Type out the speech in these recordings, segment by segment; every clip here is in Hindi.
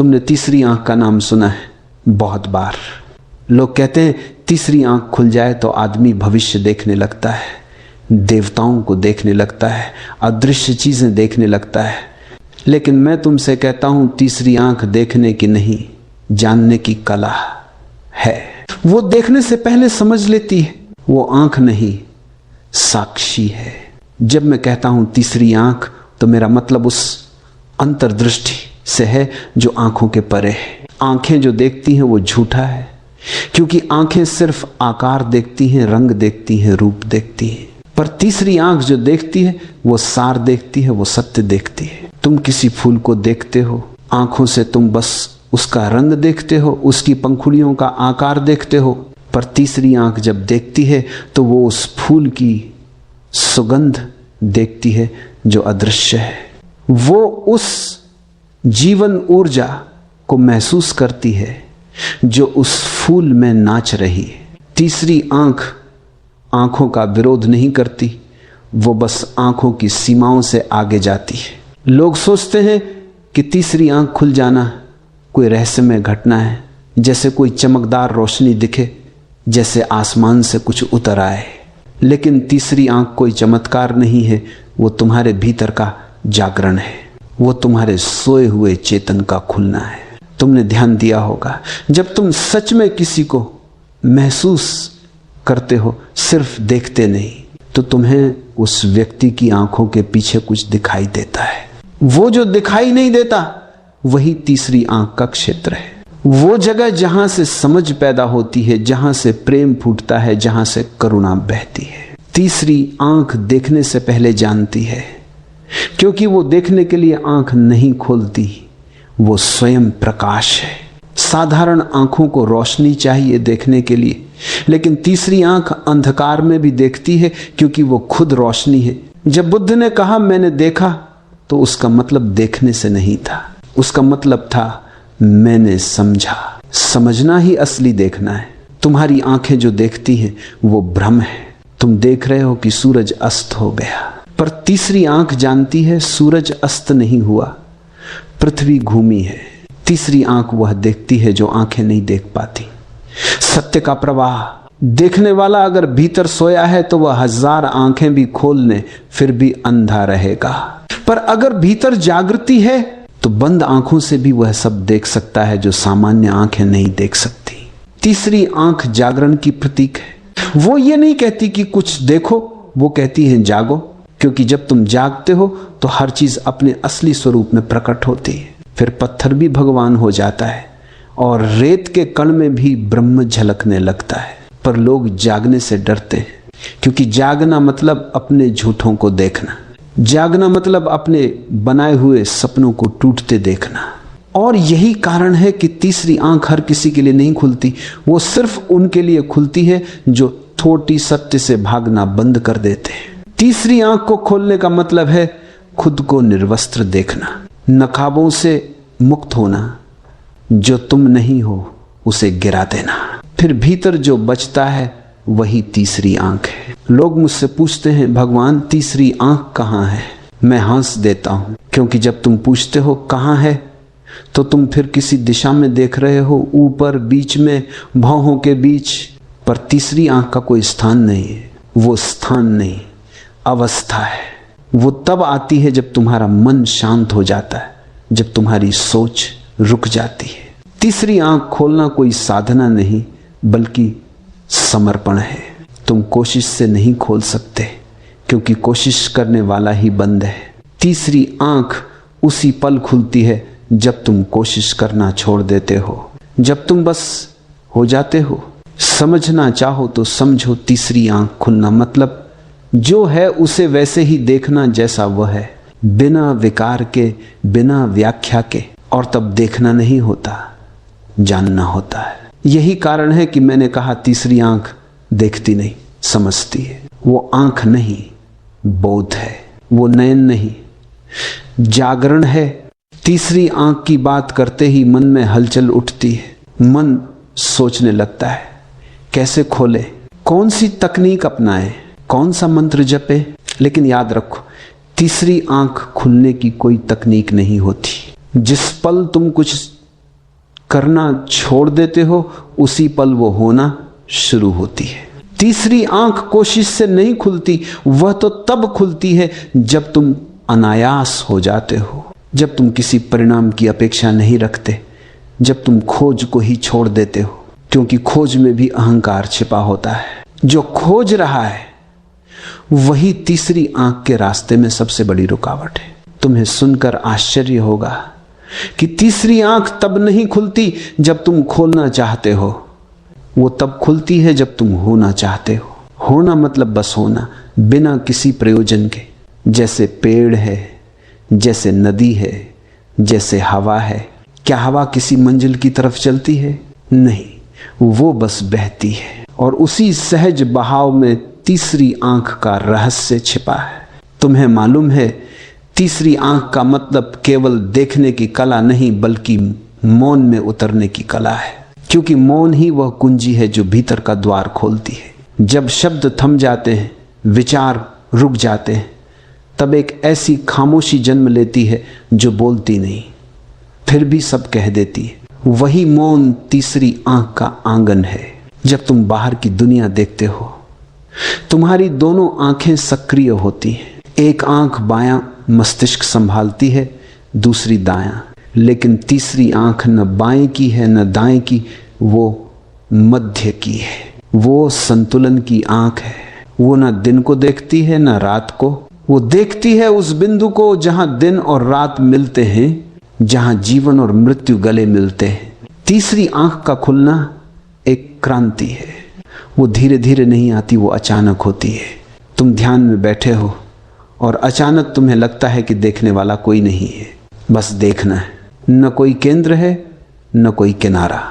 तुमने तीसरी आंख का नाम सुना है बहुत बार। लोग कहते हैं तीसरी आंख खुल जाए तो आदमी भविष्य देखने लगता है, देवताओं को देखने लगता है, अदृश्य चीजें देखने लगता है। लेकिन मैं तुमसे कहता हूं तीसरी आंख देखने की नहीं, जानने की कला है। वो देखने से पहले समझ लेती है। वो आंख नहीं, साक्षी है। जब मैं कहता हूं तीसरी आंख तो मेरा मतलब उस अंतर्दृष्टि से है जो आंखों के परे है। आंखें जो देखती हैं वो झूठा है, क्योंकि आंखें सिर्फ आकार देखती हैं, रंग देखती हैं, रूप देखती हैं। पर तीसरी आंख जो देखती है वो सार देखती है, वो सत्य देखती है। तुम किसी फूल को देखते हो, आंखों से तुम बस उसका रंग देखते हो, उसकी पंखुड़ियों का आकार देखते हो। पर तीसरी आंख जब देखती है तो वो उस फूल की सुगंध देखती है जो अदृश्य है। वो उस जीवन ऊर्जा को महसूस करती है जो उस फूल में नाच रही है। तीसरी आंख आंखों का विरोध नहीं करती, वो बस आंखों की सीमाओं से आगे जाती है। लोग सोचते हैं कि तीसरी आंख खुल जाना कोई रहस्यमय घटना है, जैसे कोई चमकदार रोशनी दिखे, जैसे आसमान से कुछ उतर आए। लेकिन तीसरी आंख कोई चमत्कार नहीं है, वो तुम्हारे भीतर का जागरण है, वो तुम्हारे सोए हुए चेतन का खुलना है। तुमने ध्यान दिया होगा, जब तुम सच में किसी को महसूस करते हो, सिर्फ देखते नहीं, तो तुम्हें उस व्यक्ति की आंखों के पीछे कुछ दिखाई देता है। वो जो दिखाई नहीं देता वही तीसरी आंख का क्षेत्र है। वो जगह जहां से समझ पैदा होती है, जहां से प्रेम फूटता है, जहां से करुणा बहती है। तीसरी आंख देखने से पहले जानती है, क्योंकि वो देखने के लिए आंख नहीं खोलती, वो स्वयं प्रकाश है। साधारण आंखों को रोशनी चाहिए देखने के लिए, लेकिन तीसरी आंख अंधकार में भी देखती है, क्योंकि वो खुद रोशनी है। जब बुद्ध ने कहा मैंने देखा, तो उसका मतलब देखने से नहीं था, उसका मतलब था मैंने समझा। समझना ही असली देखना है। तुम्हारी आंखें जो देखती हैं वो भ्रम है। तुम देख रहे हो कि सूरज अस्त हो गया, पर तीसरी आंख जानती है सूरज अस्त नहीं हुआ, पृथ्वी घूमी है। तीसरी आंख वह देखती है जो आंखें नहीं देख पाती। सत्य का प्रवाह देखने वाला अगर भीतर सोया है तो वह 1000 आंखें भी खोल ले फिर भी अंधा रहेगा। पर अगर भीतर जागृति है तो बंद आंखों से भी वह सब देख सकता है जो सामान्य आंखें नहीं देख सकती। तीसरी आंख जागरण की प्रतीक है। वो ये नहीं कहती कि कुछ देखो, वो कहती है जागो, क्योंकि जब तुम जागते हो तो हर चीज अपने असली स्वरूप में प्रकट होती है। फिर पत्थर भी भगवान हो जाता है और रेत के कण में भी ब्रह्म झलकने लगता है। पर लोग जागने से डरते हैं, क्योंकि जागना मतलब अपने झूठों को देखना, जागना मतलब अपने बनाए हुए सपनों को टूटते देखना। और यही कारण है कि तीसरी आंख हर किसी के लिए नहीं खुलती। वो सिर्फ उनके लिए खुलती है जो थोटी सत्य से भागना बंद कर देते हैं। तीसरी आंख को खोलने का मतलब है खुद को निर्वस्त्र देखना, नकाबों से मुक्त होना, जो तुम नहीं हो उसे गिरा देना। फिर भीतर जो बचता है वही तीसरी आंख है। लोग मुझसे पूछते हैं भगवान तीसरी आंख कहाँ है? मैं हंस देता हूं, क्योंकि जब तुम पूछते हो कहाँ है तो तुम फिर किसी दिशा में देख रहे हो, ऊपर, बीच में, भौहों के बीच। पर तीसरी आंख का कोई स्थान नहीं है। वो स्थान नहीं, अवस्था है। वो तब आती है जब तुम्हारा मन शांत हो जाता है, जब तुम्हारी सोच रुक जाती है। तीसरी आंख खोलना कोई साधना नहीं बल्कि समर्पण है। तुम कोशिश से नहीं खोल सकते, क्योंकि कोशिश करने वाला ही बंद है। तीसरी आंख उसी पल खुलती है जब तुम कोशिश करना छोड़ देते हो, जब तुम बस हो जाते हो। समझना चाहो तो समझो, तीसरी आंख खुलना मतलब जो है उसे वैसे ही देखना जैसा वह है, बिना विकार के, बिना व्याख्या के। और तब देखना नहीं होता, जानना होता है। यही कारण है कि मैंने कहा तीसरी आंख देखती नहीं, समझती है। वो आंख नहीं, बोध है। वो नयन नहीं, जागरण है। तीसरी आंख की बात करते ही मन में हलचल उठती है। मन सोचने लगता है कैसे खोले, कौन सी तकनीक अपनाए, कौन सा मंत्र जपे। लेकिन याद रखो, तीसरी आंख खुलने की कोई तकनीक नहीं होती। जिस पल तुम कुछ करना छोड़ देते हो उसी पल वो होना शुरू होती है। तीसरी आंख कोशिश से नहीं खुलती, वह तो तब खुलती है जब तुम अनायास हो जाते हो, जब तुम किसी परिणाम की अपेक्षा नहीं रखते, जब तुम खोज को ही छोड़ देते हो, क्योंकि खोज में भी अहंकार छिपा होता है। जो खोज रहा है वही तीसरी आंख के रास्ते में सबसे बड़ी रुकावट है। तुम्हें सुनकर आश्चर्य होगा कि तीसरी आंख तब नहीं खुलती जब तुम खोलना चाहते हो, वो तब खुलती है जब तुम होना चाहते हो। होना मतलब बस होना, बिना किसी प्रयोजन के। जैसे पेड़ है, जैसे नदी है, जैसे हवा है। क्या हवा किसी मंजिल की तरफ चलती है? नहीं, वो बस बहती है। और उसी सहज बहाव में तीसरी आंख का रहस्य छिपा है। तुम्हें मालूम है, तीसरी आंख का मतलब केवल देखने की कला नहीं, बल्कि मौन में उतरने की कला है। क्योंकि मौन ही वह कुंजी है जो भीतर का द्वार खोलती है। जब शब्द थम जाते हैं, विचार रुक जाते हैं, तब एक ऐसी खामोशी जन्म लेती है जो बोलती नहीं, फिर भी सब कह देती है। वही मौन तीसरी आंख का आंगन है। जब तुम बाहर की दुनिया देखते हो, तुम्हारी दोनों आंखें सक्रिय होती हैं। एक आंख बायां मस्तिष्क संभालती है, दूसरी दायां। लेकिन तीसरी आंख न बाएं की है न दाएं की, वो मध्य की है। वो संतुलन की आंख है। वो न दिन को देखती है न रात को, वो देखती है उस बिंदु को जहां दिन और रात मिलते हैं, जहां जीवन और मृत्यु गले मिलते हैं। तीसरी आंख का खुलना एक क्रांति है। वो धीरे धीरे नहीं आती, वो अचानक होती है। तुम ध्यान में बैठे हो और अचानक तुम्हें लगता है कि देखने वाला कोई नहीं है, बस देखना है। न कोई केंद्र है न कोई किनारा,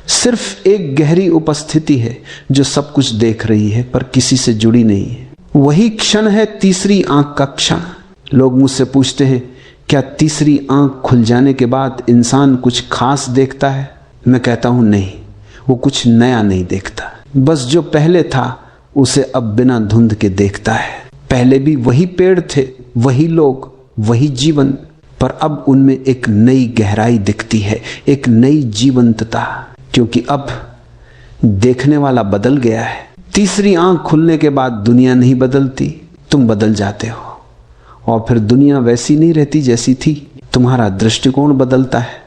सिर्फ एक गहरी उपस्थिति है जो सब कुछ देख रही है पर किसी से जुड़ी नहीं है। वही क्षण है तीसरी आंख का क्षण। लोग मुझसे पूछते हैं, क्या तीसरी आंख खुल जाने के बाद इंसान कुछ खास देखता है? मैं कहता हूं नहीं, वो कुछ नया नहीं देखता, बस जो पहले था उसे अब बिना धुंध के देखता है। पहले भी वही पेड़ थे, वही लोग, वही जीवन, पर अब उनमें एक नई गहराई दिखती है, एक नई जीवंतता, क्योंकि अब देखने वाला बदल गया है। तीसरी आंख खुलने के बाद दुनिया नहीं बदलती, तुम बदल जाते हो। और फिर दुनिया वैसी नहीं रहती जैसी थी, तुम्हारा दृष्टिकोण बदलता है।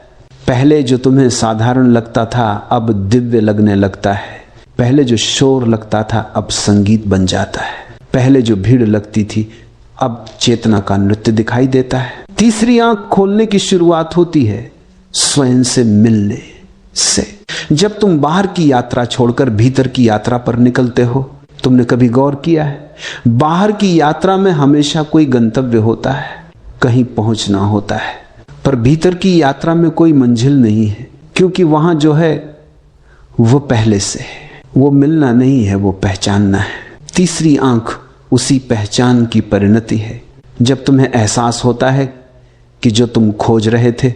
पहले जो तुम्हें साधारण लगता था अब दिव्य लगने लगता है। पहले जो शोर लगता था अब संगीत बन जाता है। पहले जो भीड़ लगती थी अब चेतना का नृत्य दिखाई देता है। तीसरी आंख खोलने की शुरुआत होती है स्वयं से मिलने से। जब तुम बाहर की यात्रा छोड़कर भीतर की यात्रा पर निकलते हो, तुमने कभी गौर किया है, बाहर की यात्रा में हमेशा कोई गंतव्य होता है, कहीं पहुंचना होता है, पर भीतर की यात्रा में कोई मंजिल नहीं है, क्योंकि वहां जो है वो पहले से है। वो मिलना नहीं है, वो पहचानना है। तीसरी आंख उसी पहचान की परिणति है। जब तुम्हें एहसास होता है कि जो तुम खोज रहे थे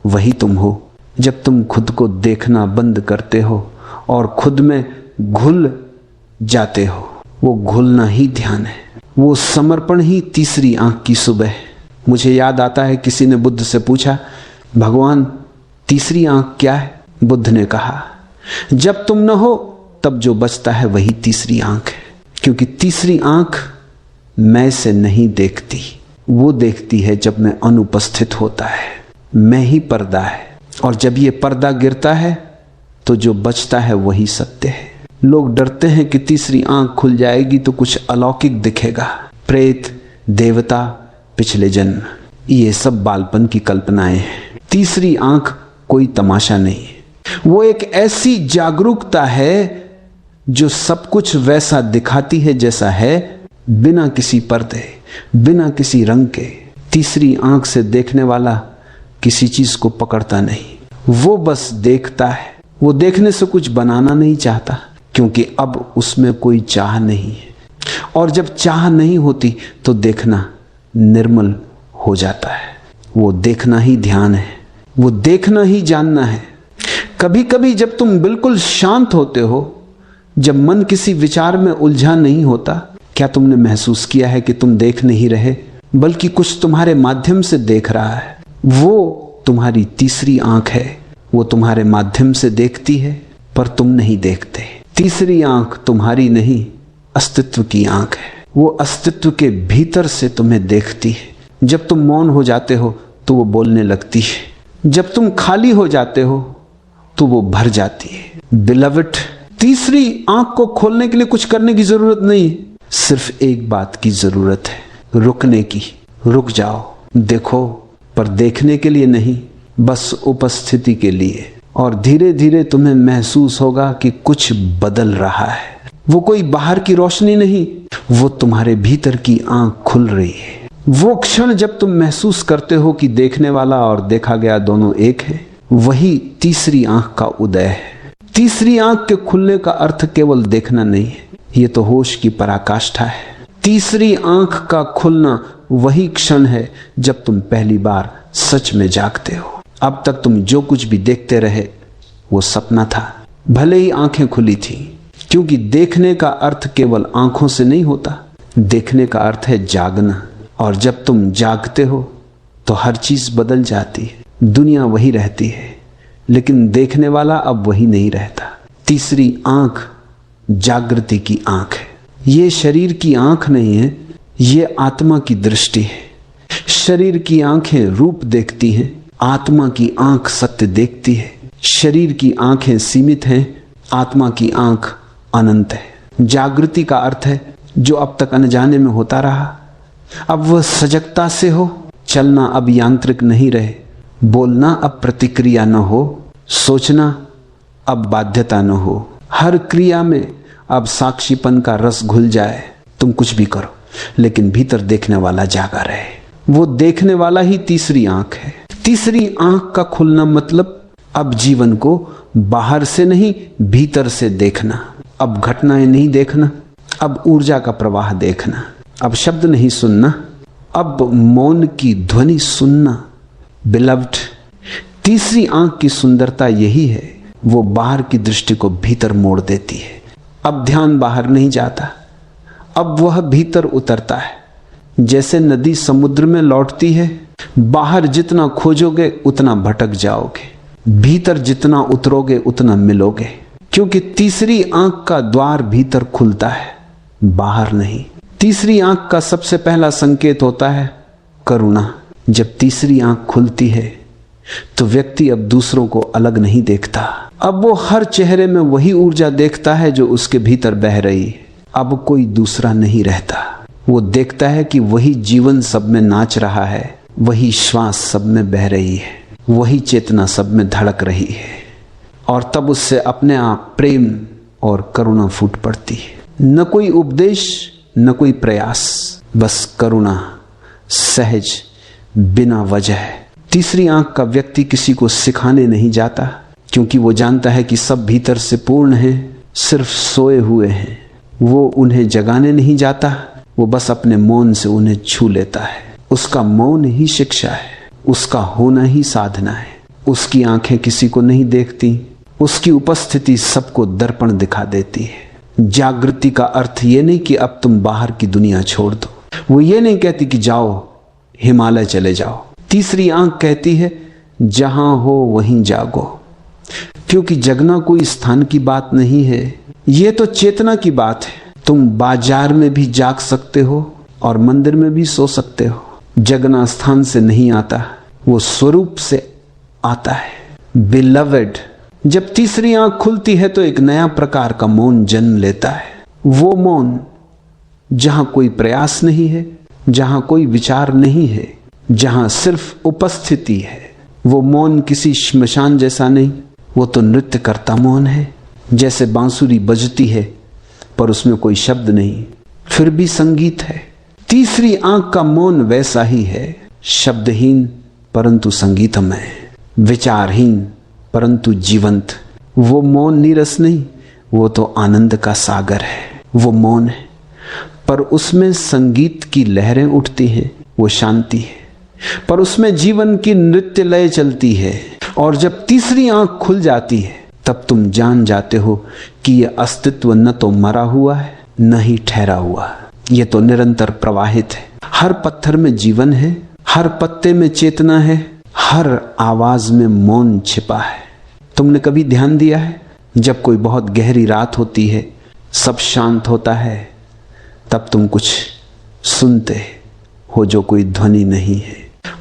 वही तुम हो, जब तुम खुद को देखना बंद करते हो और खुद में घुल जाते हो, वो घुलना ही ध्यान है, वो समर्पण ही तीसरी आंख की सुबह है। मुझे याद आता है, किसी ने बुद्ध से पूछा, भगवान तीसरी आंख क्या है? बुद्ध ने कहा, जब तुम न हो तब जो बचता है वही तीसरी आंख है। क्योंकि तीसरी आंख मैं से नहीं देखती, वो देखती है जब मैं अनुपस्थित होता है। मैं ही पर्दा है, और जब ये पर्दा गिरता है तो जो बचता है वही सत्य है। लोग डरते हैं कि तीसरी आंख खुल जाएगी तो कुछ अलौकिक दिखेगा, प्रेत, देवता, पिछले जन्म, ये सब बालपन की कल्पनाएं हैं। तीसरी आंख कोई तमाशा नहीं है, वो एक ऐसी जागरूकता है जो सब कुछ वैसा दिखाती है जैसा है, बिना किसी पर्दे, बिना किसी रंग के। तीसरी आंख से देखने वाला किसी चीज को पकड़ता नहीं, वो बस देखता है। वो देखने से कुछ बनाना नहीं चाहता, क्योंकि अब उसमें कोई चाह नहीं है। और जब चाह नहीं होती तो देखना निर्मल हो जाता है। वो देखना ही ध्यान है, वो देखना ही जानना है। कभी कभी जब तुम बिल्कुल शांत होते हो, जब मन किसी विचार में उलझा नहीं होता, क्या तुमने महसूस किया है कि तुम देख नहीं रहे, बल्कि कुछ तुम्हारे माध्यम से देख रहा है? वो तुम्हारी तीसरी आंख है। वो तुम्हारे माध्यम से देखती है पर तुम नहीं देखते। तीसरी आंख तुम्हारी नहीं, अस्तित्व की आंख है। वो अस्तित्व के भीतर से तुम्हें देखती है। जब तुम मौन हो जाते हो तो वो बोलने लगती है। जब तुम खाली हो जाते हो तो वो भर जाती है। बिलवड, तीसरी आंख को खोलने के लिए कुछ करने की जरूरत नहीं, सिर्फ एक बात की जरूरत है, रुकने की। रुक जाओ, देखो, पर देखने के लिए नहीं, बस उपस्थिति के लिए। और धीरे धीरे तुम्हें महसूस होगा कि कुछ बदल रहा है। वो कोई बाहर की रोशनी नहीं, वो तुम्हारे भीतर की आंख खुल रही है। वो क्षण जब तुम महसूस करते हो कि देखने वाला और देखा गया दोनों एक है, वही तीसरी आंख का उदय है। तीसरी आंख के खुलने का अर्थ केवल देखना नहीं है, ये तो होश की पराकाष्ठा है। तीसरी आंख का खुलना वही क्षण है जब तुम पहली बार सच में जागते हो। अब तक तुम जो कुछ भी देखते रहे वो सपना था, भले ही आंखें खुली थी, क्योंकि देखने का अर्थ केवल आंखों से नहीं होता। देखने का अर्थ है जागना, और जब तुम जागते हो तो हर चीज बदल जाती है। दुनिया वही रहती है, लेकिन देखने वाला अब वही नहीं रहता। तीसरी आंख जागृति की आंख है। ये शरीर की आंख नहीं है, ये आत्मा की दृष्टि है। शरीर की आंखें रूप देखती हैं, आत्मा की आंख सत्य देखती है। शरीर की आंखें सीमित हैं, आत्मा की आंख अनंत है। जागृति का अर्थ है जो अब तक अनजाने में होता रहा, अब वह सजगता से हो। चलना अब यांत्रिक नहीं रहे, बोलना अब प्रतिक्रिया न हो, सोचना अब बाध्यता न हो। हर क्रिया में अब साक्षीपन का रस घुल जाए। तुम कुछ भी करो, लेकिन भीतर देखने वाला जागा रहे। वो देखने वाला ही तीसरी आंख है। तीसरी आंख का खुलना मतलब अब जीवन को बाहर से नहीं, भीतर से देखना। अब घटनाएं नहीं देखना, अब ऊर्जा का प्रवाह देखना। अब शब्द नहीं सुनना, अब मौन की ध्वनि सुनना। बिलव्ड, तीसरी आंख की सुंदरता यही है, वो बाहर की दृष्टि को भीतर मोड़ देती है। अब ध्यान बाहर नहीं जाता, अब वह भीतर उतरता है। जैसे नदी समुद्र में लौटती है, बाहर जितना खोजोगे उतना भटक जाओगे, भीतर जितना उतरोगे उतना मिलोगे। क्योंकि तीसरी आंख का द्वार भीतर खुलता है, बाहर नहीं। तीसरी आंख का सबसे पहला संकेत होता है करुणा। जब तीसरी आंख खुलती है तो व्यक्ति अब दूसरों को अलग नहीं देखता। अब वो हर चेहरे में वही ऊर्जा देखता है जो उसके भीतर बह रही है। अब कोई दूसरा नहीं रहता। वो देखता है कि वही जीवन सब में नाच रहा है, वही श्वास सब में बह रही है, वही चेतना सब में धड़क रही है। और तब उससे अपने आप प्रेम और करुणा फूट पड़ती है। न कोई उपदेश, न कोई प्रयास, बस करुणा, सहज, बिना वजह। तीसरी आंख का व्यक्ति किसी को सिखाने नहीं जाता, क्योंकि वो जानता है कि सब भीतर से पूर्ण है, सिर्फ सोए हुए हैं। वो उन्हें जगाने नहीं जाता, वो बस अपने मौन से उन्हें छू लेता है। उसका मौन ही शिक्षा है, उसका होना ही साधना है। उसकी आंखें किसी को नहीं देखती, उसकी उपस्थिति सबको दर्पण दिखा देती है। जागृति का अर्थ ये नहीं कि अब तुम बाहर की दुनिया छोड़ दो। वो ये नहीं कहती कि जाओ हिमालय चले जाओ। तीसरी आंख कहती है जहां हो वहीं जागो। क्योंकि जगना कोई स्थान की बात नहीं है, ये तो चेतना की बात है। तुम बाजार में भी जाग सकते हो और मंदिर में भी सो सकते हो। जगना स्थान से नहीं आता, वो स्वरूप से आता है। बिलवड, जब तीसरी आंख खुलती है तो एक नया प्रकार का मौन जन्म लेता है। वो मौन जहां कोई प्रयास नहीं है, जहां कोई विचार नहीं है, जहां सिर्फ उपस्थिति है। वो मौन किसी श्मशान जैसा नहीं, वो तो नृत्य करता मौन है। जैसे बांसुरी बजती है पर उसमें कोई शब्द नहीं, फिर भी संगीत है। तीसरी आंख का मौन वैसा ही है, शब्दहीन परंतु संगीतमय, विचारहीन परंतु जीवंत। वो मौन नीरस नहीं, वो तो आनंद का सागर है। वो मौन है पर उसमें संगीत की लहरें उठती हैं, वो शांति है पर उसमें जीवन की नृत्य लय चलती है। और जब तीसरी आंख खुल जाती है तब तुम जान जाते हो कि यह अस्तित्व न तो मरा हुआ है न ही ठहरा हुआ, यह तो निरंतर प्रवाहित है। हर पत्थर में जीवन है, हर पत्ते में चेतना है, हर आवाज में मौन छिपा है। तुमने कभी ध्यान दिया है, जब कोई बहुत गहरी रात होती है, सब शांत होता है, तब तुम कुछ सुनते हो जो कोई ध्वनि नहीं है,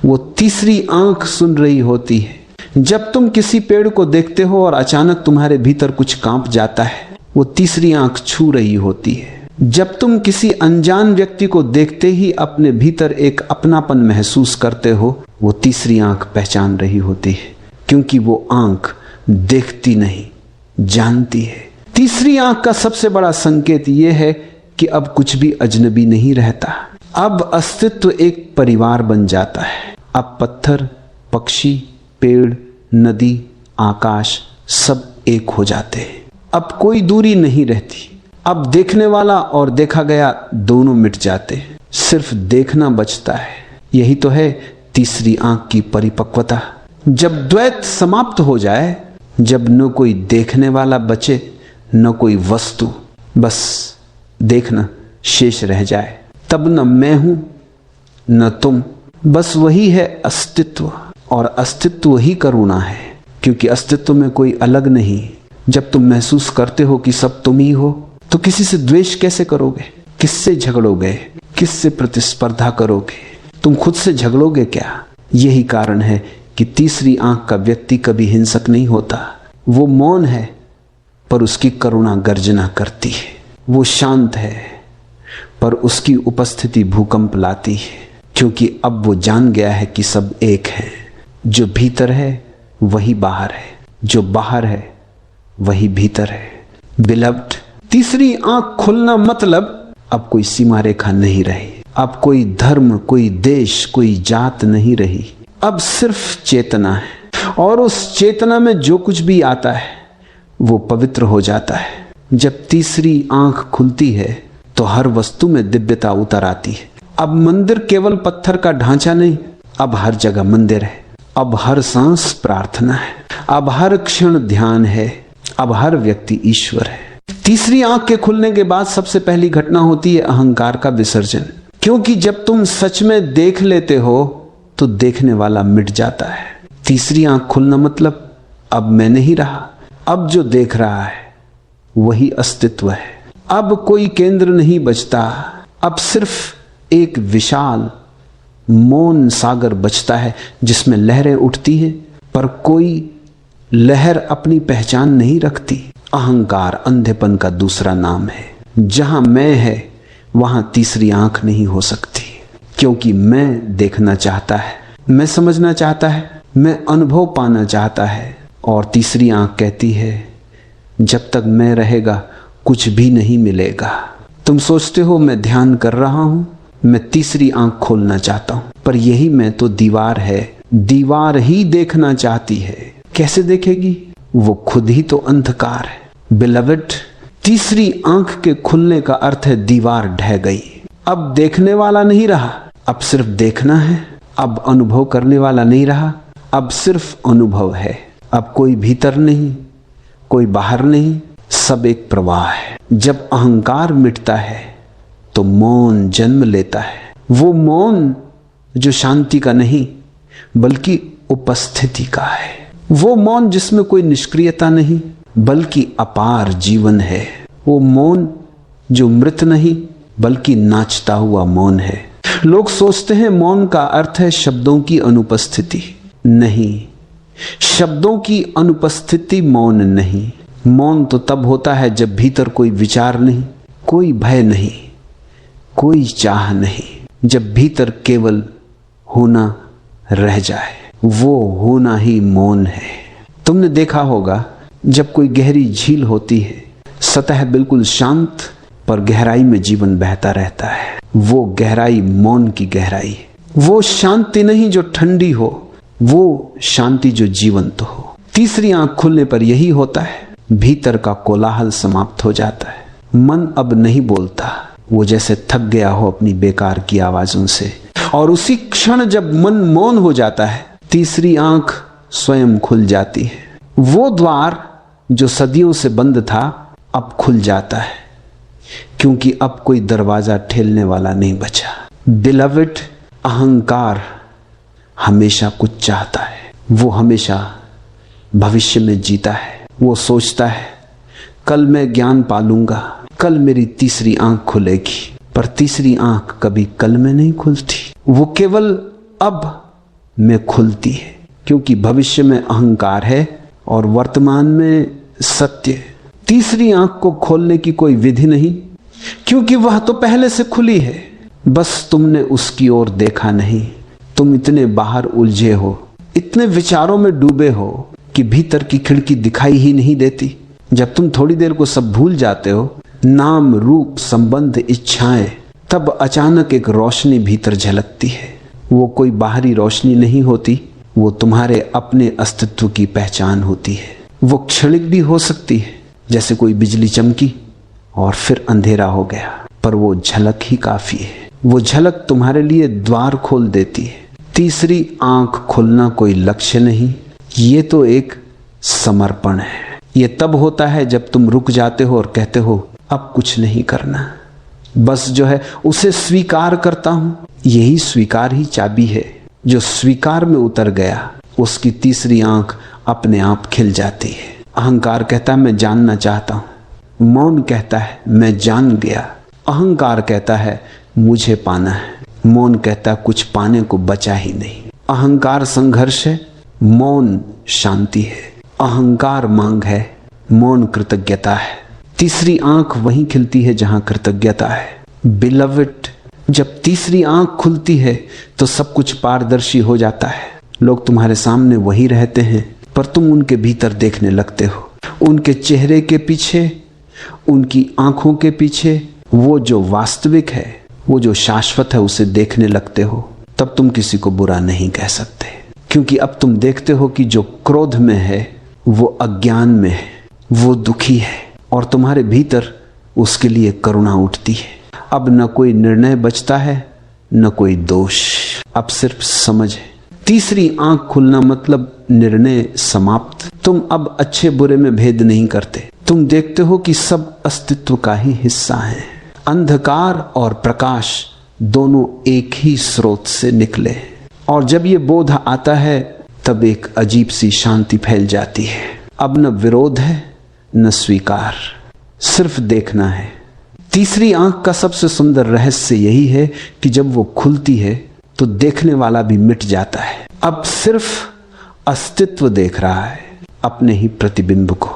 वो तीसरी आंख सुन रही होती है। जब तुम किसी पेड़ को देखते हो और अचानक तुम्हारे भीतर कुछ कांप जाता है, वो तीसरी आंख छू रही होती है। जब तुम किसी अनजान व्यक्ति को देखते ही अपने भीतर एक अपनापन महसूस करते हो, वो तीसरी आंख पहचान रही होती है, क्योंकि वो आंख देखती नहीं, जानती है। तीसरी आंख का सबसे बड़ा संकेत यह है कि अब कुछ भी अजनबी नहीं रहता, अब अस्तित्व एक परिवार बन जाता है। अब पत्थर, पक्षी, पेड़, नदी, आकाश सब एक हो जाते हैं। अब कोई दूरी नहीं रहती। अब देखने वाला और देखा गया दोनों मिट जाते हैं, सिर्फ देखना बचता है। यही तो है तीसरी आंख की परिपक्वता। जब द्वैत समाप्त हो जाए, जब न कोई देखने वाला बचे न कोई वस्तु, बस देखना शेष रह जाए, तब न मैं हूं न तुम, बस वही है अस्तित्व। और अस्तित्व ही करुणा है, क्योंकि अस्तित्व में कोई अलग नहीं। जब तुम महसूस करते हो कि सब तुम ही हो, तो किसी से द्वेष कैसे करोगे? किससे झगड़ोगे? किससे प्रतिस्पर्धा करोगे? तुम खुद से झगड़ोगे क्या? यही कारण है कि तीसरी आंख का व्यक्ति कभी हिंसक नहीं होता। वो मौन है पर उसकी करुणा गर्जना करती है। वो शांत है पर उसकी उपस्थिति भूकंप लाती है, क्योंकि अब वो जान गया है कि सब एक है। जो भीतर है वही बाहर है, जो बाहर है वही भीतर है। बिलव्ड, तीसरी आंख खुलना मतलब अब कोई सीमा रेखा नहीं रही, अब कोई धर्म, कोई देश, कोई जात नहीं रही। अब सिर्फ चेतना है, और उस चेतना में जो कुछ भी आता है वो पवित्र हो जाता है। जब तीसरी आंख खुलती है तो हर वस्तु में दिव्यता उतर आती है। अब मंदिर केवल पत्थर का ढांचा नहीं, अब हर जगह मंदिर है। अब हर सांस प्रार्थना है, अब हर क्षण ध्यान है, अब हर व्यक्ति ईश्वर है। तीसरी आंख के खुलने के बाद सबसे पहली घटना होती है अहंकार का विसर्जन, क्योंकि जब तुम सच में देख लेते हो तो देखने वाला मिट जाता है। तीसरी आंख खुलना मतलब अब मैं नहीं रहा, अब जो देख रहा है वही अस्तित्व है। अब कोई केंद्र नहीं बचता, अब सिर्फ एक विशाल मौन सागर बचता है जिसमें लहरें उठती हैं, पर कोई लहर अपनी पहचान नहीं रखती। अहंकार अंधेपन का दूसरा नाम है। जहां मैं है वहां तीसरी आंख नहीं हो सकती, क्योंकि मैं देखना चाहता है, मैं समझना चाहता है, मैं अनुभव पाना चाहता है। और तीसरी आंख कहती है जब तक मैं रहेगा कुछ भी नहीं मिलेगा। तुम सोचते हो मैं ध्यान कर रहा हूं, मैं तीसरी आंख खोलना चाहता हूं, पर यही मैं तो दीवार है। दीवार ही देखना चाहती है, कैसे देखेगी? वो खुद ही तो अंधकार है। बिलवड, तीसरी आंख के खुलने का अर्थ है दीवार ढह गई। अब देखने वाला नहीं रहा, अब सिर्फ देखना है। अब अनुभव करने वाला नहीं रहा, अब सिर्फ अनुभव है। अब कोई भीतर नहीं, कोई बाहर नहीं, सब एक प्रवाह है। जब अहंकार मिटता है तो मौन जन्म लेता है। वो मौन जो शांति का नहीं बल्कि उपस्थिति का है। वो मौन जिसमें कोई निष्क्रियता नहीं बल्कि अपार जीवन है। वो मौन जो मृत नहीं बल्कि नाचता हुआ मौन है। लोग सोचते हैं मौन का अर्थ है शब्दों की अनुपस्थिति। नहीं, शब्दों की अनुपस्थिति मौन नहीं। मौन तो तब होता है जब भीतर कोई विचार नहीं, कोई भय नहीं, कोई चाह नहीं, जब भीतर केवल होना रह जाए। वो होना ही मौन है। तुमने देखा होगा जब कोई गहरी झील होती है, सतह बिल्कुल शांत पर गहराई में जीवन बहता रहता है। वो गहराई मौन की गहराई है। वो शांति नहीं जो ठंडी हो, वो शांति जो जीवंत हो। तीसरी आंख खुलने पर यही होता है, भीतर का कोलाहल समाप्त हो जाता है। मन अब नहीं बोलता, वो जैसे थक गया हो अपनी बेकार की आवाजों से। और उसी क्षण जब मन मौन हो जाता है, तीसरी आंख स्वयं खुल जाती है। वो द्वार जो सदियों से बंद था अब खुल जाता है, क्योंकि अब कोई दरवाजा ठेलने वाला नहीं बचा। बिलवड, अहंकार हमेशा कुछ चाहता है। वो हमेशा भविष्य में जीता है। वो सोचता है कल मैं ज्ञान पालूंगा, कल मेरी तीसरी आंख खुलेगी, पर तीसरी आंख कभी कल में नहीं खुलती, वो केवल अब में खुलती है, क्योंकि भविष्य में अहंकार है और वर्तमान में सत्य। तीसरी आंख को खोलने की कोई विधि नहीं, क्योंकि वह तो पहले से खुली है, बस तुमने उसकी ओर देखा नहीं। तुम इतने बाहर उलझे हो, इतने विचारों में डूबे हो कि भीतर की खिड़की दिखाई ही नहीं देती। जब तुम थोड़ी देर को सब भूल जाते हो, नाम रूप संबंध इच्छाएं, तब अचानक एक रोशनी भीतर झलकती है। वो कोई बाहरी रोशनी नहीं होती, वो तुम्हारे अपने अस्तित्व की पहचान होती है। वो क्षणिक भी हो सकती है, जैसे कोई बिजली चमकी और फिर अंधेरा हो गया, पर वो झलक ही काफी है। वो झलक तुम्हारे लिए द्वार खोल देती है। तीसरी आंख खोलना कोई लक्ष्य नहीं, ये तो एक समर्पण है। ये तब होता है जब तुम रुक जाते हो और कहते हो अब कुछ नहीं करना, बस जो है उसे स्वीकार करता हूं। यही स्वीकार ही चाबी है। जो स्वीकार में उतर गया उसकी तीसरी आंख अपने आप खिल जाती है। अहंकार कहता है मैं जानना चाहता हूं, मौन कहता है मैं जान गया। अहंकार कहता है मुझे पाना है, मौन कहता कुछ पाने को बचा ही नहीं। अहंकार संघर्ष है, मौन शांति है। अहंकार मांग है, मौन कृतज्ञता है। तीसरी आंख वहीं खिलती है जहां कृतज्ञता है। बिलवड, जब तीसरी आंख खुलती है तो सब कुछ पारदर्शी हो जाता है। लोग तुम्हारे सामने वही रहते हैं, पर तुम उनके भीतर देखने लगते हो। उनके चेहरे के पीछे, उनकी आंखों के पीछे वो जो वास्तविक है, वो जो शाश्वत है, उसे देखने लगते हो। तब तुम किसी को बुरा नहीं कह सकते, क्योंकि अब तुम देखते हो कि जो क्रोध में है वो अज्ञान में है, वो दुखी है, और तुम्हारे भीतर उसके लिए करुणा उठती है। अब न कोई निर्णय बचता है, न कोई दोष, अब सिर्फ समझ है। तीसरी आंख खुलना मतलब निर्णय समाप्त। तुम अब अच्छे बुरे में भेद नहीं करते। तुम देखते हो कि सब अस्तित्व का ही हिस्सा है। अंधकार और प्रकाश दोनों एक ही स्रोत से निकले, और जब ये बोध आता है तब एक अजीब सी शांति फैल जाती है। अब न विरोध है न स्वीकार, सिर्फ देखना है। तीसरी आंख का सबसे सुंदर रहस्य यही है कि जब वो खुलती है तो देखने वाला भी मिट जाता है। अब सिर्फ अस्तित्व देख रहा है, अपने ही प्रतिबिंब को।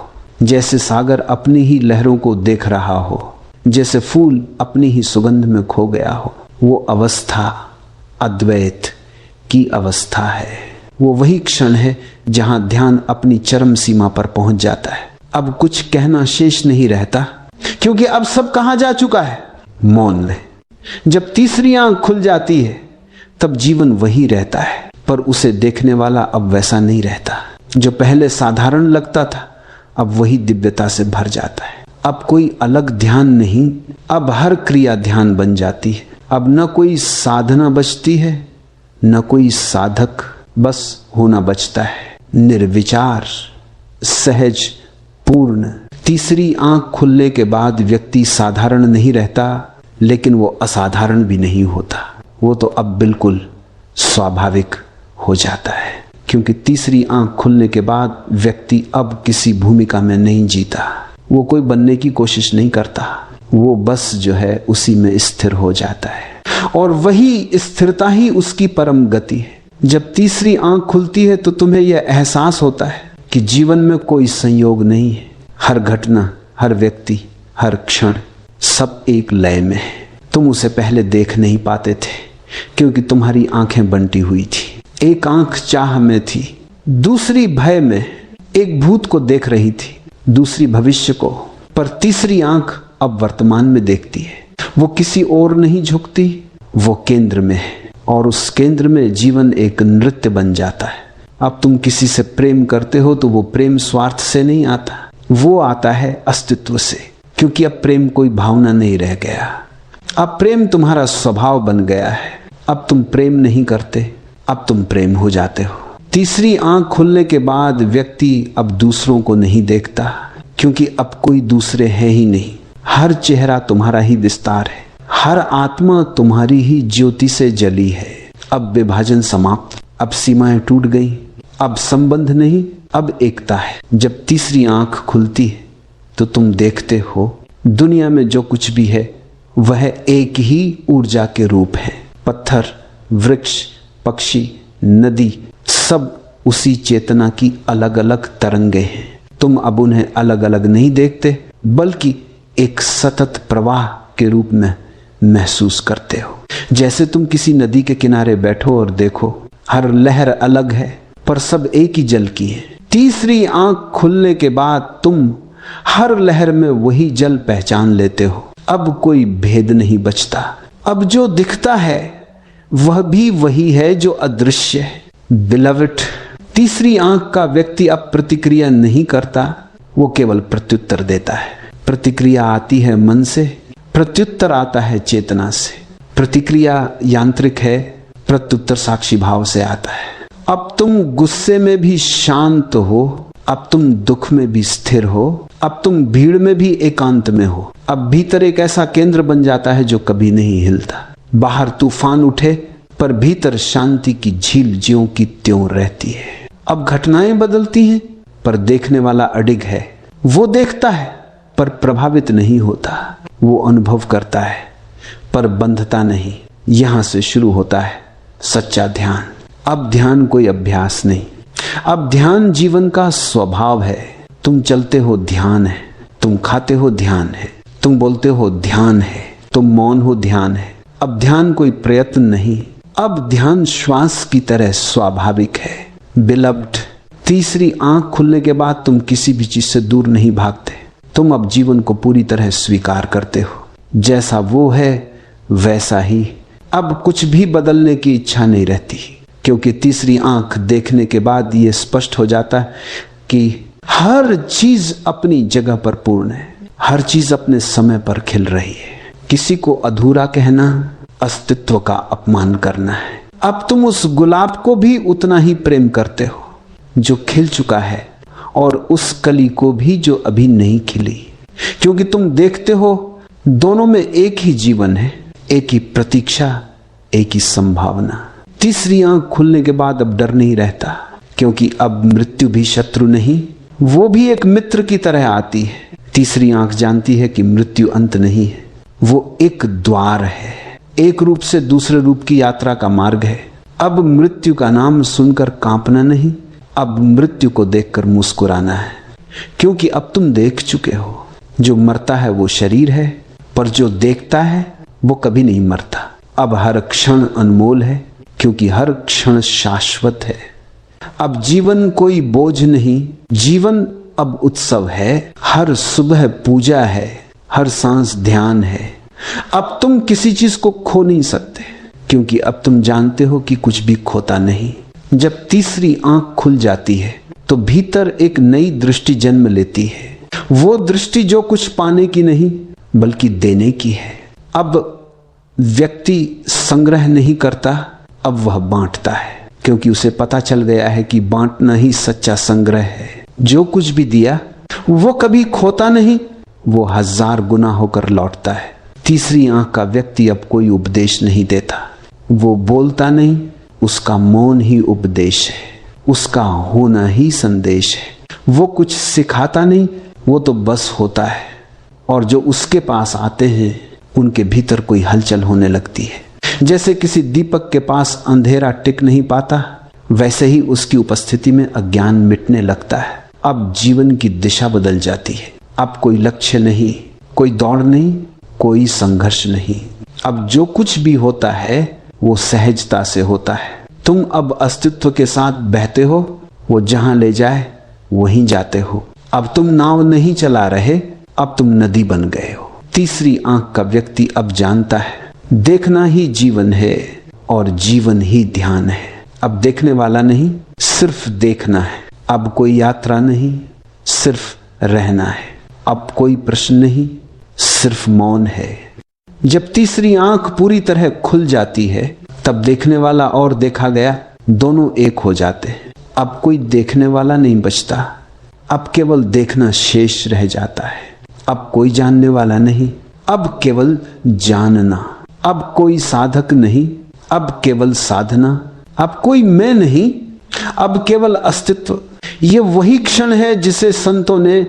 जैसे सागर अपनी ही लहरों को देख रहा हो, जैसे फूल अपनी ही सुगंध में खो गया हो। वो अवस्था अद्वैत की अवस्था है। वो वही क्षण है जहां ध्यान अपनी चरम सीमा पर पहुंच जाता है। अब कुछ कहना शेष नहीं रहता, क्योंकि अब सब कहा जा चुका है। मौन ले। जब तीसरी आंख खुल जाती है तब जीवन वही रहता है, पर उसे देखने वाला अब वैसा नहीं रहता। जो पहले साधारण लगता था अब वही दिव्यता से भर जाता है। अब कोई अलग ध्यान नहीं, अब हर क्रिया ध्यान बन जाती है। अब न कोई साधना बचती है न कोई साधक, बस होना बचता है। निर्विचार, सहज, पूर्ण। तीसरी आंख खुलने के बाद व्यक्ति साधारण नहीं रहता, लेकिन वो असाधारण भी नहीं होता। वो तो अब बिल्कुल स्वाभाविक हो जाता है, क्योंकि तीसरी आंख खुलने के बाद व्यक्ति अब किसी भूमिका में नहीं जीता। वो कोई बनने की कोशिश नहीं करता, वो बस जो है उसी में स्थिर हो जाता है, और वही स्थिरता ही उसकी परम गति है। जब तीसरी आंख खुलती है तो तुम्हें यह एहसास होता है कि जीवन में कोई संयोग नहीं है। हर घटना, हर व्यक्ति, हर क्षण सब एक लय में है। तुम उसे पहले देख नहीं पाते थे क्योंकि तुम्हारी आंखें बंटी हुई थी। एक आंख चाह में थी, दूसरी भय में। एक भूत को देख रही थी, दूसरी भविष्य को, पर तीसरी आंख अब वर्तमान में देखती है। वो किसी और नहीं झुकती, वो केंद्र में है, और उस केंद्र में जीवन एक नृत्य बन जाता है। अब तुम किसी से प्रेम करते हो तो वो प्रेम स्वार्थ से नहीं आता, वो आता है अस्तित्व से, क्योंकि अब प्रेम कोई भावना नहीं रह गया। अब प्रेम तुम्हारा स्वभाव बन गया है। अब तुम प्रेम नहीं करते, अब तुम प्रेम हो जाते हो। तीसरी आंख खुलने के बाद व्यक्ति अब दूसरों को नहीं देखता, क्योंकि अब कोई दूसरे है ही नहीं। हर चेहरा तुम्हारा ही विस्तार है, हर आत्मा तुम्हारी ही ज्योति से जली है। अब विभाजन समाप्त, अब सीमाएं टूट गई, अब संबंध नहीं, अब एकता है। जब तीसरी आंख खुलती है तो तुम देखते हो दुनिया में जो कुछ भी है वह एक ही ऊर्जा के रूप है। पत्थर, वृक्ष, पक्षी, नदी सब उसी चेतना की अलग अलग तरंगे हैं। तुम अब उन्हें अलग अलग नहीं देखते बल्कि एक सतत प्रवाह के रूप में महसूस करते हो। जैसे तुम किसी नदी के किनारे बैठो और देखो, हर लहर अलग है पर सब एक ही जल की है। तीसरी आंख खुलने के बाद तुम हर लहर में वही जल पहचान लेते हो। अब कोई भेद नहीं बचता। अब जो दिखता है वह भी वही है जो अदृश्य है। बिलवड, तीसरी आंख का व्यक्ति अब प्रतिक्रिया नहीं करता, वो केवल प्रत्युत्तर देता है। प्रतिक्रिया आती है मन से, प्रत्युत्तर आता है चेतना से। प्रतिक्रिया यांत्रिक है, प्रत्युत्तर साक्षी भाव से आता है। अब तुम गुस्से में भी शांत हो, अब तुम दुख में भी स्थिर हो, अब तुम भीड़ में भी एकांत में हो। अब भीतर एक ऐसा केंद्र बन जाता है जो कभी नहीं हिलता। बाहर तूफान उठे पर भीतर शांति की झील ज्यों की त्यों रहती है। अब घटनाएं बदलती हैं पर देखने वाला अडिग है। वो देखता है पर प्रभावित नहीं होता। वो अनुभव करता है पर बंधता नहीं। यहां से शुरू होता है सच्चा ध्यान। अब ध्यान कोई अभ्यास नहीं, अब ध्यान जीवन का स्वभाव है। तुम चलते हो ध्यान है, तुम खाते हो ध्यान है, तुम बोलते हो ध्यान है, तुम मौन हो ध्यान है। अब ध्यान कोई प्रयत्न नहीं, अब ध्यान श्वास की तरह स्वाभाविक है। बिलव्ड, तीसरी आंख खुलने के बाद तुम किसी भी चीज से दूर नहीं भागते। तुम अब जीवन को पूरी तरह स्वीकार करते हो। जैसा वो है वैसा ही। अब कुछ भी बदलने की इच्छा नहीं रहती, क्योंकि तीसरी आंख देखने के बाद ये स्पष्ट हो जाता है कि हर चीज अपनी जगह पर पूर्ण है, हर चीज अपने समय पर खिल रही है। किसी को अधूरा कहना अस्तित्व का अपमान करना है। अब तुम उस गुलाब को भी उतना ही प्रेम करते हो जो खिल चुका है, और उस कली को भी जो अभी नहीं खिली, क्योंकि तुम देखते हो दोनों में एक ही जीवन है, एक ही प्रतीक्षा, एक ही संभावना। तीसरी आंख खुलने के बाद अब डर नहीं रहता, क्योंकि अब मृत्यु भी शत्रु नहीं, वो भी एक मित्र की तरह आती है। तीसरी आंख जानती है कि मृत्यु अंत नहीं है, वो एक द्वार है, एक रूप से दूसरे रूप की यात्रा का मार्ग है। अब मृत्यु का नाम सुनकर कांपना नहीं, अब मृत्यु को देखकर मुस्कुराना है, क्योंकि अब तुम देख चुके हो जो मरता है वो शरीर है, पर जो देखता है वो कभी नहीं मरता। अब हर क्षण अनमोल है, क्योंकि हर क्षण शाश्वत है। अब जीवन कोई बोझ नहीं, जीवन अब उत्सव है। हर सुबह पूजा है, हर सांस ध्यान है। अब तुम किसी चीज को खो नहीं सकते, क्योंकि अब तुम जानते हो कि कुछ भी खोता नहीं। जब तीसरी आंख खुल जाती है तो भीतर एक नई दृष्टि जन्म लेती है। वो दृष्टि जो कुछ पाने की नहीं बल्कि देने की है। अब व्यक्ति संग्रह नहीं करता, अब वह बांटता है, क्योंकि उसे पता चल गया है कि बांटना ही सच्चा संग्रह है। जो कुछ भी दिया वो कभी खोता नहीं, वो 1000 गुना होकर लौटता है। तीसरी आंख का व्यक्ति अब कोई उपदेश नहीं देता, वो बोलता नहीं, उसका मौन ही उपदेश है, उसका होना ही संदेश है। वो कुछ सिखाता नहीं, वो तो बस होता है, और जो उसके पास आते हैं उनके भीतर कोई हलचल होने लगती है। जैसे किसी दीपक के पास अंधेरा टिक नहीं पाता, वैसे ही उसकी उपस्थिति में अज्ञान मिटने लगता है। अब जीवन की दिशा बदल जाती है। अब कोई लक्ष्य नहीं, कोई दौड़ नहीं, कोई संघर्ष नहीं। अब जो कुछ भी होता है वो सहजता से होता है। तुम अब अस्तित्व के साथ बहते हो, वो जहां ले जाए वहीं जाते हो। अब तुम नाव नहीं चला रहे, अब तुम नदी बन गए हो। तीसरी आंख का व्यक्ति अब जानता है देखना ही जीवन है और जीवन ही ध्यान है। अब देखने वाला नहीं, सिर्फ देखना है। अब कोई यात्रा नहीं, सिर्फ रहना है। अब कोई प्रश्न नहीं, सिर्फ मौन है। जब तीसरी आंख पूरी तरह खुल जाती है तब देखने वाला और देखा गया दोनों एक हो जाते हैं। अब कोई देखने वाला नहीं बचता, अब केवल देखना शेष रह जाता है। अब कोई जानने वाला नहीं, अब केवल जानना। अब कोई साधक नहीं, अब केवल साधना। अब कोई मैं नहीं, अब केवल अस्तित्व। ये वही क्षण है जिसे संतों ने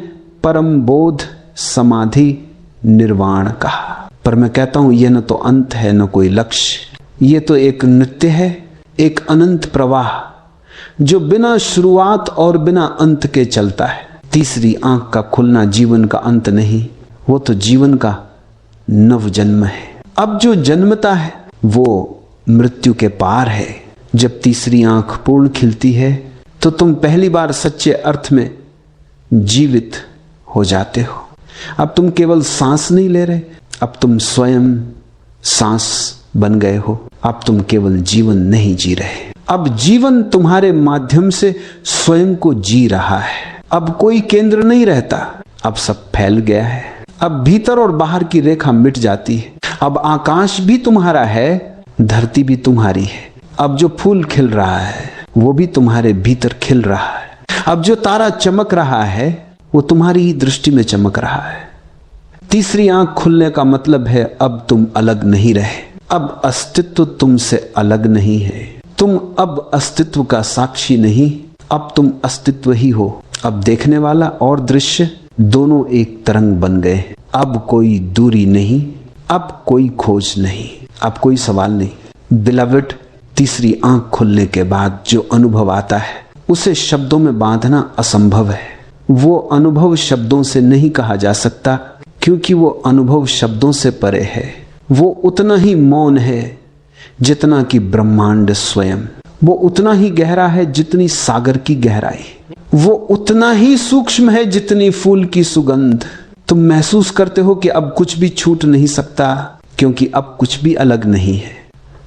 परम बोध, समाधि, निर्वाण कहा। पर मैं कहता हूं यह न तो अंत है न कोई लक्ष्य, ये तो एक नृत्य है, एक अनंत प्रवाह जो बिना शुरुआत और बिना अंत के चलता है। तीसरी आंख का खुलना जीवन का अंत नहीं, वो तो जीवन का नव जन्म है। अब जो जन्मता है वो मृत्यु के पार है। जब तीसरी आंख पूर्ण खिलती है तो तुम पहली बार सच्चे अर्थ में जीवित हो जाते हो। अब तुम केवल सांस नहीं ले रहे, अब तुम स्वयं सांस बन गए हो। अब तुम केवल जीवन नहीं जी रहे, अब जीवन तुम्हारे माध्यम से स्वयं को जी रहा है। अब कोई केंद्र नहीं रहता, अब सब फैल गया है। अब भीतर और बाहर की रेखा मिट जाती है। अब आकाश भी तुम्हारा है, धरती भी तुम्हारी है। अब जो फूल खिल रहा है वो भी तुम्हारे भीतर खिल रहा है। अब जो तारा चमक रहा है वो तुम्हारी ही दृष्टि में चमक रहा है। तीसरी आंख खुलने का मतलब है अब तुम अलग नहीं रहे, अब अस्तित्व तुमसे अलग नहीं है। तुम अब अस्तित्व का साक्षी नहीं, अब तुम अस्तित्व ही हो। अब देखने वाला और दृश्य दोनों एक तरंग बन गए। अब कोई दूरी नहीं, अब कोई खोज नहीं, अब कोई सवाल नहीं। बिलवड, तीसरी आंख खुलने के बाद जो अनुभव आता है उसे शब्दों में बांधना असंभव है। वो अनुभव शब्दों से नहीं कहा जा सकता, क्योंकि वो अनुभव शब्दों से परे है। वो उतना ही मौन है जितना कि ब्रह्मांड स्वयं। वो उतना ही गहरा है जितनी सागर की गहराई। वो उतना ही सूक्ष्म है जितनी फूल की सुगंध। तुम महसूस करते हो कि अब कुछ भी छूट नहीं सकता, क्योंकि अब कुछ भी अलग नहीं है।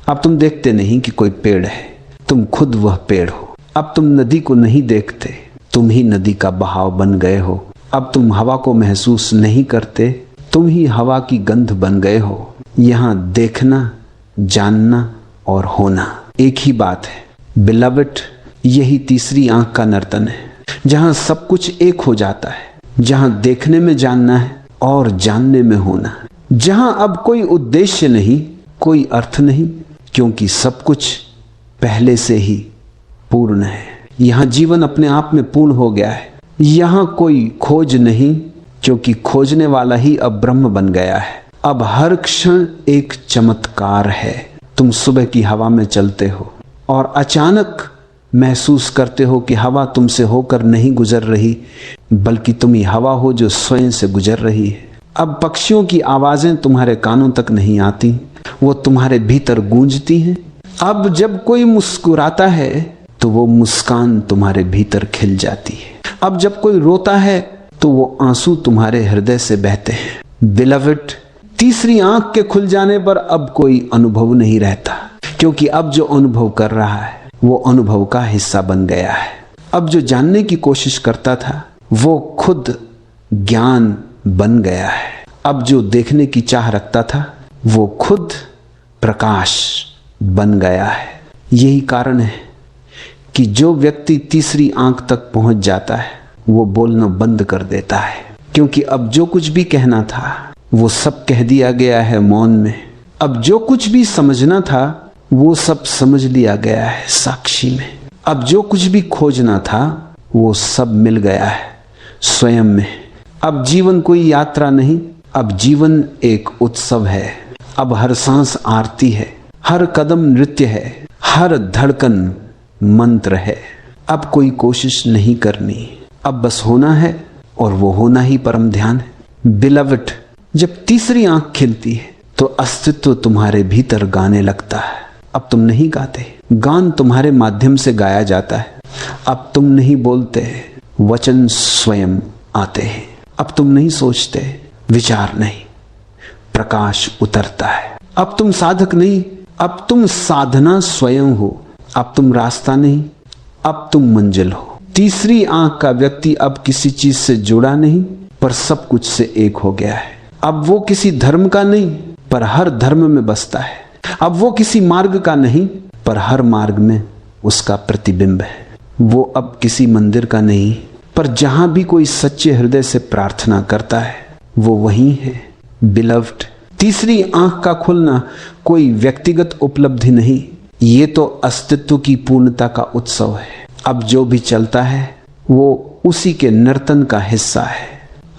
अब तुम देखते नहीं कि कोई पेड़ है, तुम खुद वह पेड़ हो। अब तुम नदी को नहीं देखते, तुम ही नदी का बहाव बन गए हो। अब तुम हवा को महसूस नहीं करते, तुम ही हवा की गंध बन गए हो। यहां देखना, जानना और होना एक ही बात है। बिलवड, यही तीसरी आंख का नर्तन है, जहां सब कुछ एक हो जाता है, जहां देखने में जानना है और जानने में होना, जहां अब कोई उद्देश्य नहीं, कोई अर्थ नहीं, क्योंकि सब कुछ पहले से ही पूर्ण है। यहां जीवन अपने आप में पूर्ण हो गया है। यहां कोई खोज नहीं, क्योंकि खोजने वाला ही अब ब्रह्म बन गया है। अब हर क्षण एक चमत्कार है। तुम सुबह की हवा में चलते हो और अचानक महसूस करते हो कि हवा तुमसे होकर नहीं गुजर रही, बल्कि तुम ही हवा हो जो स्वयं से गुजर रही है। अब पक्षियों की आवाजें तुम्हारे कानों तक नहीं आती, वो तुम्हारे भीतर गूंजती हैं। अब जब कोई मुस्कुराता है तो वो मुस्कान तुम्हारे भीतर खिल जाती है। अब जब कोई रोता है तो वो आंसू तुम्हारे हृदय से बहते हैं। बिलवड, तीसरी आंख के खुल जाने पर अब कोई अनुभव नहीं रहता, क्योंकि अब जो अनुभव कर रहा है वो अनुभव का हिस्सा बन गया है। अब जो जानने की कोशिश करता था वो खुद ज्ञान बन गया है। अब जो देखने की चाह रखता था वो खुद प्रकाश बन गया है। यही कारण है कि जो व्यक्ति तीसरी आंख तक पहुंच जाता है वो बोलना बंद कर देता है, क्योंकि अब जो कुछ भी कहना था वो सब कह दिया गया है मौन में। अब जो कुछ भी समझना था वो सब समझ लिया गया है साक्षी में। अब जो कुछ भी खोजना था वो सब मिल गया है स्वयं में। अब जीवन कोई यात्रा नहीं, अब जीवन एक उत्सव है। अब हर सांस आरती है, हर कदम नृत्य है, हर धड़कन मंत्र है। अब कोई कोशिश नहीं करनी, अब बस होना है और वो होना ही परम ध्यान है। बिलवड, जब तीसरी आंख खिलती है तो अस्तित्व तुम्हारे भीतर गाने लगता है। अब तुम नहीं गाते, गान तुम्हारे माध्यम से गाया जाता है। अब तुम नहीं बोलते, वचन स्वयं आते हैं। अब तुम नहीं सोचते, विचार नहीं, प्रकाश उतरता है। अब तुम साधक नहीं, अब तुम साधना स्वयं हो। अब तुम रास्ता नहीं, अब तुम मंजिल हो। तीसरी आंख का व्यक्ति अब किसी चीज से जुड़ा नहीं, पर सब कुछ से एक हो गया है। अब वो किसी धर्म का नहीं, पर हर धर्म में बसता है। अब वो किसी मार्ग का नहीं, पर हर मार्ग में उसका प्रतिबिंब है। वो अब किसी मंदिर का नहीं, पर जहां भी कोई सच्चे हृदय से प्रार्थना करता है वो वही है। बिलव्ड, तीसरी आंख का खुलना कोई व्यक्तिगत उपलब्धि नहीं, ये तो अस्तित्व की पूर्णता का उत्सव है। अब जो भी चलता है वो उसी के नर्तन का हिस्सा है।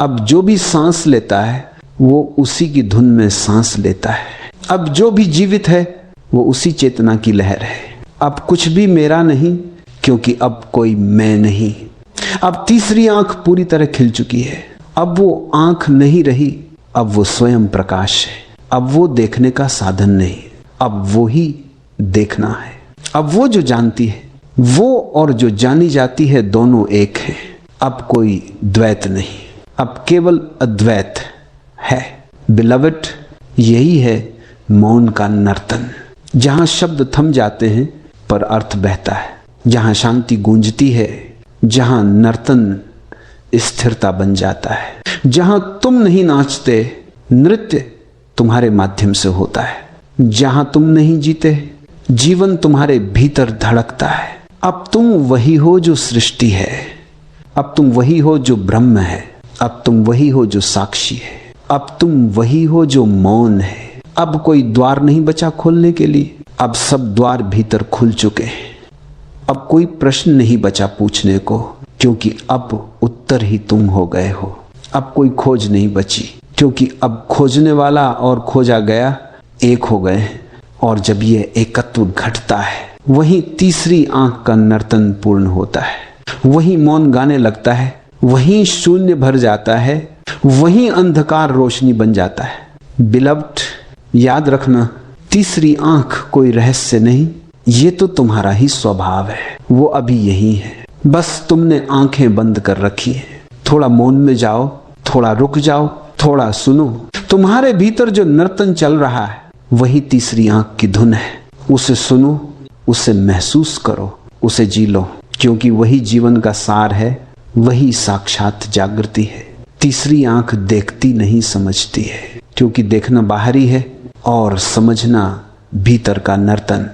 अब जो भी सांस लेता है वो उसी की धुन में सांस लेता है। अब जो भी जीवित है वो उसी चेतना की लहर है। अब कुछ भी मेरा नहीं, क्योंकि अब कोई मैं नहीं। अब तीसरी आंख पूरी तरह खिल चुकी है। अब वो आंख नहीं रही, अब वो स्वयं प्रकाश है। अब वो देखने का साधन नहीं, अब वो ही देखना है। अब वो जो जानती है, वो और जो जानी जाती है, दोनों एक है। अब कोई द्वैत नहीं, अब केवल अद्वैत है। बिलवड, यही है मौन का नर्तन, जहां शब्द थम जाते हैं पर अर्थ बहता है, जहां शांति गूंजती है, जहां नर्तन स्थिरता बन जाता है, जहां तुम नहीं नाचते, नृत्य तुम्हारे माध्यम से होता है, जहां तुम नहीं जीते, जीवन तुम्हारे भीतर धड़कता है। अब तुम वही हो जो सृष्टि है, अब तुम वही हो जो ब्रह्म है, अब तुम वही हो जो साक्षी है, अब तुम वही हो जो मौन है। अब कोई द्वार नहीं बचा खोलने के लिए, अब सब द्वार भीतर खुल चुके हैं। अब कोई प्रश्न नहीं बचा पूछने को, क्योंकि अब उत्तर ही तुम हो गए हो। अब कोई खोज नहीं बची, क्योंकि अब खोजने वाला और खोजा गया एक हो गए। और जब ये एकत्व घटता है, वही तीसरी आंख का नर्तन पूर्ण होता है। वही मौन गाने लगता है, वही शून्य भर जाता है, वही अंधकार रोशनी बन जाता है। बिलव्ड, याद रखना, तीसरी आंख कोई रहस्य नहीं, ये तो तुम्हारा ही स्वभाव है। वो अभी यही है, बस तुमने आंखें बंद कर रखी है। थोड़ा मौन में जाओ, थोड़ा रुक जाओ, थोड़ा सुनो। तुम्हारे भीतर जो नर्तन चल रहा है वही तीसरी आंख की धुन है। उसे सुनो, उसे महसूस करो, उसे जी लो, क्योंकि वही जीवन का सार है, वही साक्षात जागृति है। तीसरी आंख देखती नहीं, समझती है, क्योंकि देखना बाहरी है और समझना भीतर का नर्तन।